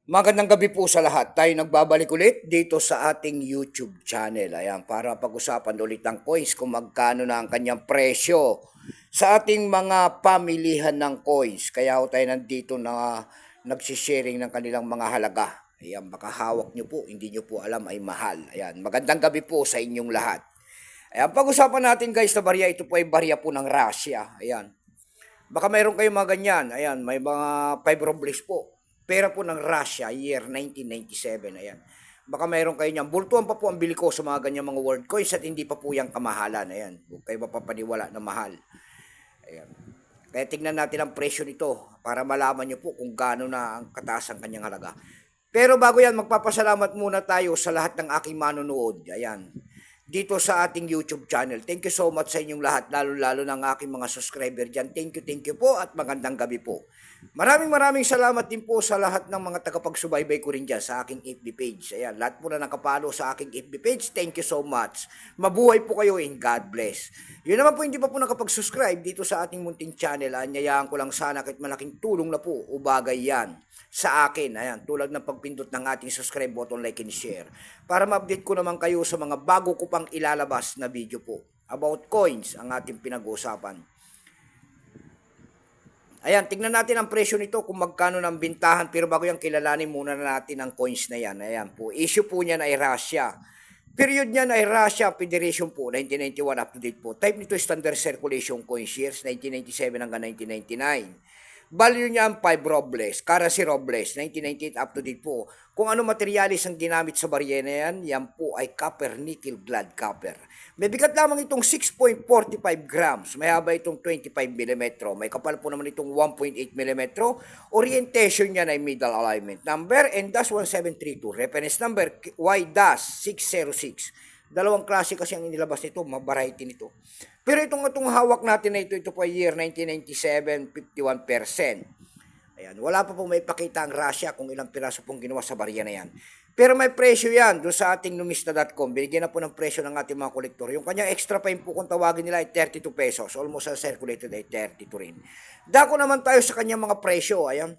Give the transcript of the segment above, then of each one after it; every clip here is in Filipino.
Magandang gabi po sa lahat. Tayo nagbabalik ulit dito sa ating YouTube channel. Ayan, para pag-usapan ulit ang coins kung magkano na ang kanyang presyo sa ating mga pamilihan ng coins. Kaya ho tayo nandito na nagsisharing ng kanilang mga halaga. Ayan, baka hawak nyo po, hindi nyo po alam ay mahal. Ayan, magandang gabi po sa inyong lahat. Ayan, pag-usapan natin guys na barya, ito po ay barya po ng Russia. Ayan, baka mayroon kayong mga ganyan. Ayan, may mga 5 rubles po. Pera po ng Russia, year 1997. Ayan. Baka mayroon kayo niyan. Bultuan pa po ang bili ko sa mga ganyan mga world coins at hindi pa po yung kamahalan. Ayan. Huwag kayo mapapaniwala na mahal. Ayan. Kaya tignan natin ang presyo nito para malaman nyo po kung gaano na ang kataas ang kanyang halaga. Pero bago yan, magpapasalamat muna tayo sa lahat ng aking manonood. Ayan. Dito sa ating YouTube channel. Thank you so much sa inyong lahat, lalo-lalo ng aking mga subscriber dyan. Thank you po at magandang gabi po. Maraming salamat din po sa lahat ng mga tagapagsubaybay ko rin dyan sa aking FB page. Ayan, lahat po na nakapalo sa aking FB page, thank you so much. Mabuhay po kayo and God bless. Yun naman po, hindi pa po nakapag-subscribe dito sa ating munting channel. Anyayaan ko lang sana kahit malaking tulong na po o bagay yan sa akin. Ayan, tulad ng pagpindot ng ating subscribe button, like and share. Para ma-update ko naman kayo sa mga bago ko pang ilalabas na video po. About coins, ang ating pinag-uusapan. Ayan, tingnan natin ang presyo nito kung magkano ng bintahan. Pero bago yan, kilalanin muna natin ang coins na yan. Ayan po, issue po niyan ay Russia. Period niyan ay Russia Federation po, 1991 up to date po. Type nito standard circulation coins years, 1997 hanggang 1999. Value niya ang 5 Robles, Currency Robles, 1998 up to date po. Kung ano materialis ang ginamit sa barya na yan, yan po ay copper, nickel, glad copper. May bigat lamang itong 6.45 grams, may haba itong 25 mm, may kapal po naman itong 1.8 mm. Orientation niya ay middle alignment number and dash 1732, reference number Y-606. Dalawang klase kasi ang inilabas nito, variety nito. Pero itong hawak natin na ito po ay year 1997, 51%. Ayan, wala pa pong may pakita ang Russia kung ilang piraso pong ginawa sa barya na yan. Pero may presyo yan doon sa ating numista.com. Binigyan na po ng presyo ng ating mga kolektor. Yung kanyang extra fine po kung tawagin nila ay 32 pesos. Almost ang circulated ay 32 rin. Dako naman tayo sa kanyang mga presyo. Ayan.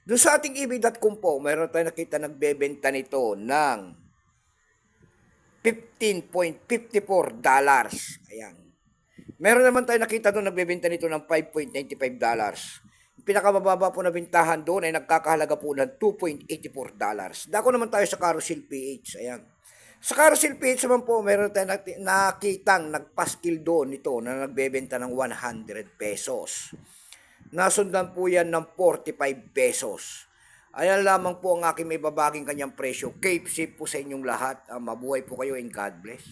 Doon sa ating ebay.com po, mayroon tayo nakita nagbebenta nito ng $15.54. Ayan. Meron naman tayo nakita doon nagbebenta nito ng $5.95. Pinakamababa po na bintahan doon ay nagkakahalaga po ng $2.84. Dako naman tayo sa Carousel PH. Ayan. Sa Carousel PH naman po, meron tayo nakitang nagpaskil doon ito na nagbebenta ng 100 pesos. Nasundan po yan ng 45 pesos. Ayan lamang po ang aking may babaging kanyang presyo. Keep safe po sa inyong lahat. Mabuhay po kayo and God bless.